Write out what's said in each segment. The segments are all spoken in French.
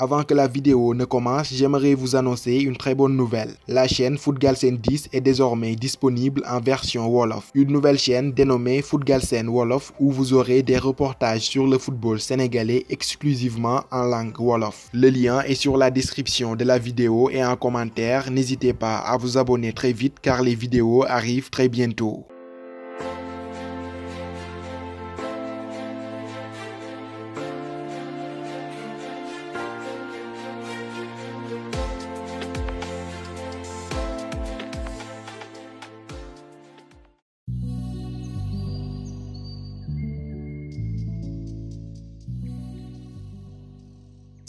Avant que la vidéo ne commence, j'aimerais vous annoncer une très bonne nouvelle. La chaîne Foot Galsen 10 est désormais disponible en version Wolof. Une nouvelle chaîne dénommée Foot Galsen Wolof où vous aurez des reportages sur le football sénégalais exclusivement en langue Wolof. Le lien est sur la description de la vidéo et en commentaire. N'hésitez pas à vous abonner très vite car les vidéos arrivent très bientôt.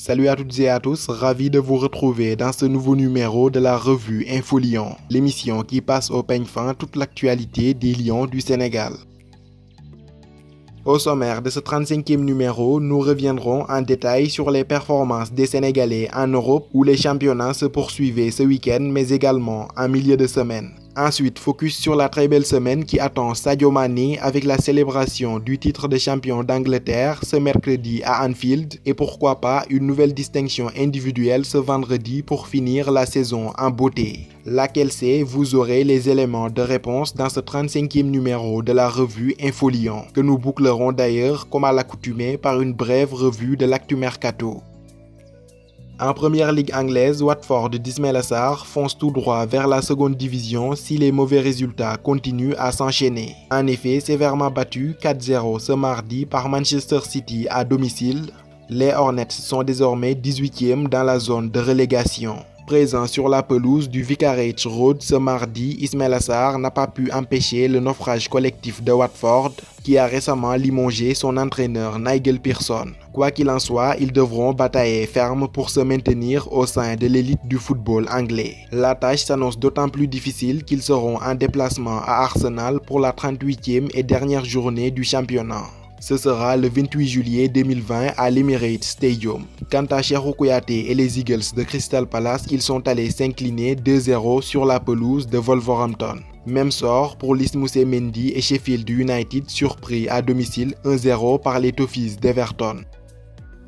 Salut à toutes et à tous, ravi de vous retrouver dans ce nouveau numéro de la revue Info Lions, l'émission qui passe au peigne fin toute l'actualité des Lions du Sénégal. Au sommaire de ce 35e numéro, nous reviendrons en détail sur les performances des Sénégalais en Europe où les championnats se poursuivaient ce week-end mais également en milieu de semaine. Ensuite, focus sur la très belle semaine qui attend Sadio Mané avec la célébration du titre de champion d'Angleterre ce mercredi à Anfield et pourquoi pas une nouvelle distinction individuelle ce vendredi pour finir la saison en beauté. Laquelle c'est, vous aurez les éléments de réponse dans ce 35e numéro de la revue Info Lions, que nous bouclerons d'ailleurs comme à l'accoutumée par une brève revue de l'actu mercato. En première ligue anglaise, Watford d'Ismaïla Sarr fonce tout droit vers la seconde division si les mauvais résultats continuent à s'enchaîner. En effet, sévèrement battus 4-0 ce mardi par Manchester City à domicile, les Hornets sont désormais 18e dans la zone de relégation. Présent sur la pelouse du Vicarage Road ce mardi, Ismaïla Sarr n'a pas pu empêcher le naufrage collectif de Watford qui a récemment limogé son entraîneur Nigel Pearson. Quoi qu'il en soit, ils devront batailler ferme pour se maintenir au sein de l'élite du football anglais. La tâche s'annonce d'autant plus difficile qu'ils seront en déplacement à Arsenal pour la 38e et dernière journée du championnat. Ce sera le 28 juillet 2020 à l'Emirates Stadium. Quant à Cheikhou Kouyaté et les Eagles de Crystal Palace, ils sont allés s'incliner 2-0 sur la pelouse de Wolverhampton. Même sort pour Ismaïla Mendy et Sheffield United surpris à domicile 1-0 par les Toffees d'Everton.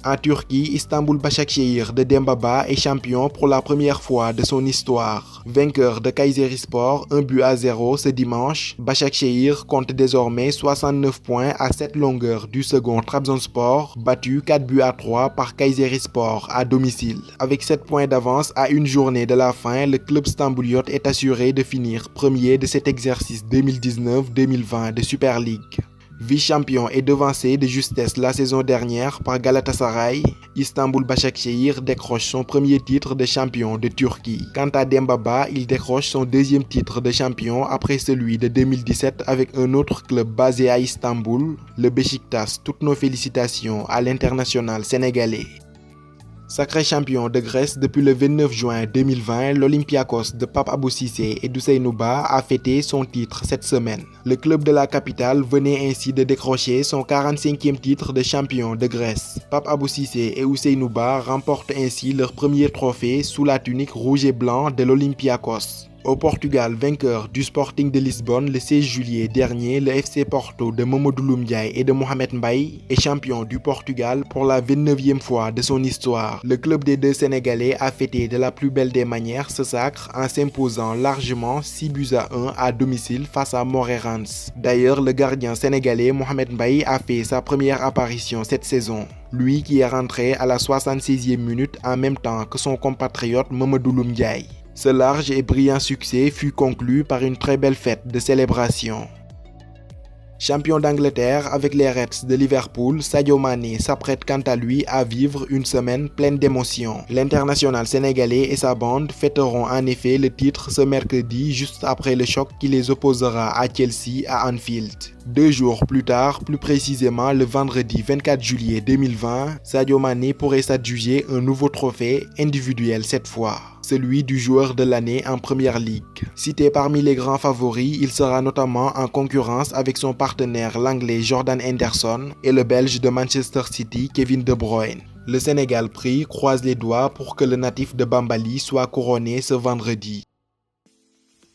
En Turquie, Istanbul Başakşehir de Demba Ba est champion pour la première fois de son histoire. Vainqueur de Kayserispor 1-0 ce dimanche, Başakşehir compte désormais 69 points à 7 longueurs du second Trabzonspor, battu 4-3 par Kayserispor à domicile. Avec 7 points d'avance à une journée de la fin, le club stambouliote est assuré de finir premier de cet exercice 2019-2020 de Super League. Vice-champion et devancé de justesse la saison dernière par Galatasaray, Istanbul Başakşehir décroche son premier titre de champion de Turquie. Quant à Demba Ba, il décroche son deuxième titre de champion après celui de 2017 avec un autre club basé à Istanbul, le Beşiktaş. Toutes nos félicitations à l'international sénégalais. Sacré champion de Grèce depuis le 29 juin 2020, l'Olympiakos de Pape Abou Cissé et d'Ousseynou Ba a fêté son titre cette semaine. Le club de la capitale venait ainsi de décrocher son 45e titre de champion de Grèce. Pape Abou Cissé et Ousseynou Ba remportent ainsi leur premier trophée sous la tunique rouge et blanc de l'Olympiakos. Au Portugal, vainqueur du Sporting de Lisbonne le 16 juillet dernier, le FC Porto de Mamadou Loum et de Mohamed Mbaye est champion du Portugal pour la 29e fois de son histoire. Le club des deux Sénégalais a fêté de la plus belle des manières ce sacre en s'imposant largement 6-1 à domicile face à Moreirense. D'ailleurs, le gardien sénégalais Mohamed Mbaye a fait sa première apparition cette saison. Lui qui est rentré à la 76e minute en même temps que son compatriote Mamadou Loum. Ce large et brillant succès fut conclu par une très belle fête de célébration. Champion d'Angleterre avec les Reds de Liverpool, Sadio Mané s'apprête quant à lui à vivre une semaine pleine d'émotions. L'international sénégalais et sa bande fêteront en effet le titre ce mercredi juste après le choc qui les opposera à Chelsea à Anfield. 2 jours plus tard, plus précisément le vendredi 24 juillet 2020, Sadio Mané pourrait s'adjuger un nouveau trophée individuel cette fois, celui du joueur de l'année en Première Ligue. Cité parmi les grands favoris, il sera notamment en concurrence avec son partenaire l'anglais Jordan Henderson et le belge de Manchester City Kevin De Bruyne. Le Sénégal prie, croise les doigts pour que le natif de Bambali soit couronné ce vendredi.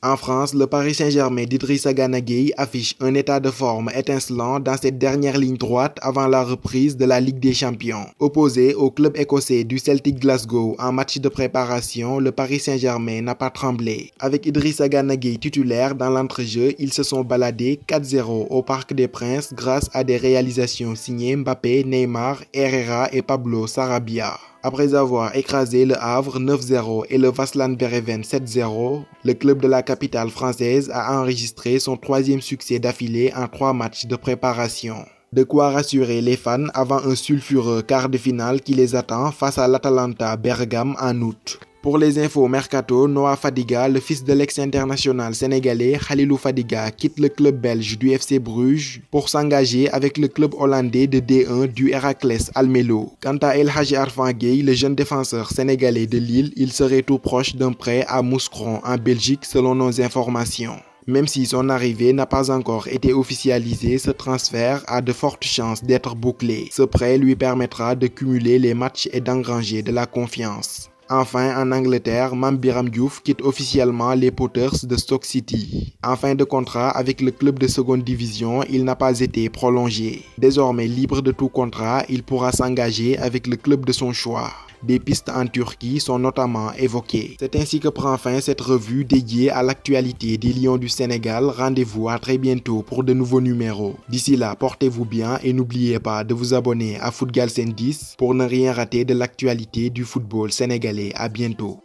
En France, le Paris Saint-Germain d'Idrissa Gana Gueye affiche un état de forme étincelant dans cette dernière ligne droite avant la reprise de la Ligue des Champions. Opposé au club écossais du Celtic Glasgow en match de préparation, le Paris Saint-Germain n'a pas tremblé. Avec Idrissa Gana Gueye titulaire dans l'entrejeu, ils se sont baladés 4-0 au Parc des Princes grâce à des réalisations signées Mbappé, Neymar, Herrera et Pablo Sarabia. Après avoir écrasé le Havre 9-0 et le Waasland Béreven 7-0, le club de la capitale française a enregistré son 3e succès d'affilée en 3 matchs de préparation. De quoi rassurer les fans avant un sulfureux quart de finale qui les attend face à l'Atalanta Bergame en août. Pour les infos mercato, Noah Fadiga, le fils de l'ex-international sénégalais Khalilou Fadiga, quitte le club belge du FC Bruges pour s'engager avec le club hollandais de D1 du Heracles Almelo. Quant à El Hadji Arfan Gueye, le jeune défenseur sénégalais de Lille, il serait tout proche d'un prêt à Mouscron en Belgique selon nos informations. Même si son arrivée n'a pas encore été officialisée, ce transfert a de fortes chances d'être bouclé. Ce prêt lui permettra de cumuler les matchs et d'engranger de la confiance. Enfin, en Angleterre, Mame Biram Diouf quitte officiellement les Potters de Stoke City. En fin de contrat avec le club de seconde division, il n'a pas été prolongé. Désormais libre de tout contrat, il pourra s'engager avec le club de son choix. Des pistes en Turquie sont notamment évoquées. C'est ainsi que prend fin cette revue dédiée à l'actualité des Lions du Sénégal. Rendez-vous à très bientôt pour de nouveaux numéros. D'ici là, portez-vous bien et n'oubliez pas de vous abonner à Footgalsen 10 pour ne rien rater de l'actualité du football sénégalais. À bientôt.